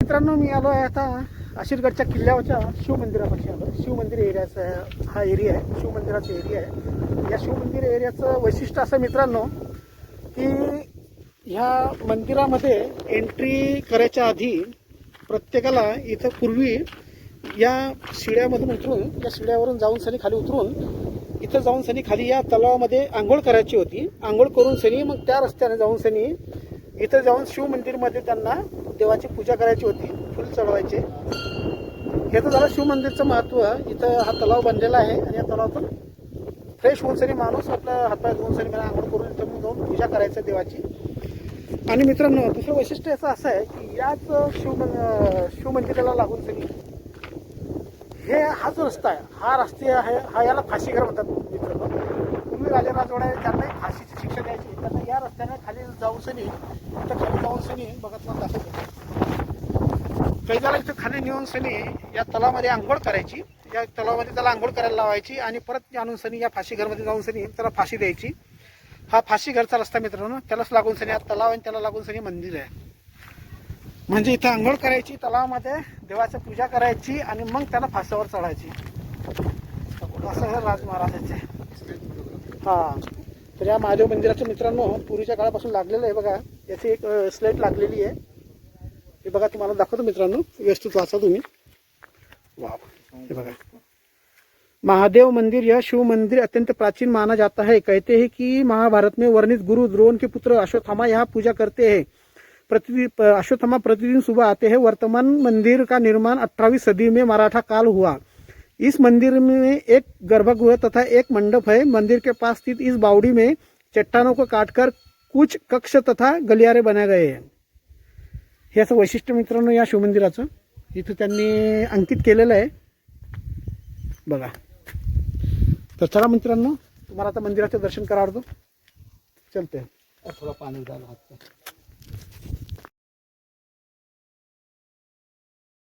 मित्रांनो, मी आलो आहे आता आशीरगडच्या किल्ल्यावरच्या शिवमंदिरापाशी आलो. शिवमंदिर एरियाचा हा एरिया आहे, शिवमंदिराचा एरिया आहे. या शिवमंदिर एरियाचं वैशिष्ट्य असं मित्रांनो की ह्या मंदिरामध्ये एंट्री करायच्या आधी प्रत्येकाला इथं पूर्वी या शिड्यामधून उतरून, या शिड्यावरून जाऊन सनी खाली उतरून इथं जाऊन सनी खाली या तलावामध्ये आंघोळ करायची होती. आंघोळ करून सनी मग त्या रस्त्याने जाऊन सनी इथं जाऊन शिवमंदिरमध्ये त्यांना देवाची पूजा करायची होती, फुल चढवायचे. हे तर झालं शिवमंदिरचं महत्त्व. इथं हा तलाव बनलेला आहे आणि या तलावातून फ्रेश होऊन सनी माणूस आपला हातपाय धुवून सनी मला आंघोळ करून इथं जाऊन पूजा करायचं देवाची. आणि मित्रांनो, दुसरं वैशिष्ट्य याचं असं आहे की याच शिवमंदिराला लागून सनी हे हा जो रस्ता आहे, हा रस्ते आहे, हा याला फाशीघर म्हणतात मित्रांनो. पूर्वी राजाराजवाडे त्यांनाही फाशीची शिक्षा द्यायची. त्यांना या रस्त्याने खाली जाऊन सनी इथं खाली जाऊन सनी बघा तुम्हाला दाखवतो. कैद्याला इथं खाली नेऊन सनी या तलावामध्ये आंघोळ करायची. या तलावामध्ये त्याला आंघोळ करायला लावायची आणि परत आणून सनी या फाशीघरमध्ये जाऊन सनी त्याला फाशी द्यायची. हा फाशीघरचा रस्ता मित्रांनो. त्यालाच लागून सनी हा तलाव आणि त्याला लागून सनी मंदिर आहे. म्हणजे इथं आंघोळ करायची, तलावामध्ये देवाची पूजा करायची आणि मग त्याला फासावर चढायची. असं हे राज महाराजाचे. हां, तर या महादेव मंदिराचं मित्रांनो पूर्वीच्या काळापासून लागलेलं आहे. बघा, याची एक स्लेट लागलेली आहे. हे बघा, तुम्हाला दाखवतो मित्रांनो, व्यवस्थित वाचा तुम्ही. वाव, हे बघा, महादेव मंदिर यह शिव मंदिर अत्यंत प्राचीन माना जाता है. कहते हैं कि महाभारत में वर्णित गुरु द्रोण के पुत्र अश्वत्थामा यहाँ पूजा करते हैं. अश्वत्थामा प्रतिदिन सुबह आते हैं. वर्तमान मंदिर का निर्माण 18वीं सदी में मराठा काल हुआ. इस मंदिर में एक गर्भगृह तथा एक मंडप है. मंदिर के पास स्थित इस बावड़ी में चट्टानों को काटकर कुछ कक्ष तथा गलियारे बनाए गए हैं. हे असं वैशिष्ट्य मित्रांनो या शिवमंदिराचं इथं त्यांनी अंकित केलेलं आहे. बघा, तर चला मित्रांनो, तुम्हाला आता मंदिराचं दर्शन करावं. चलते. थोड़ा पानी डालो हाथ पे.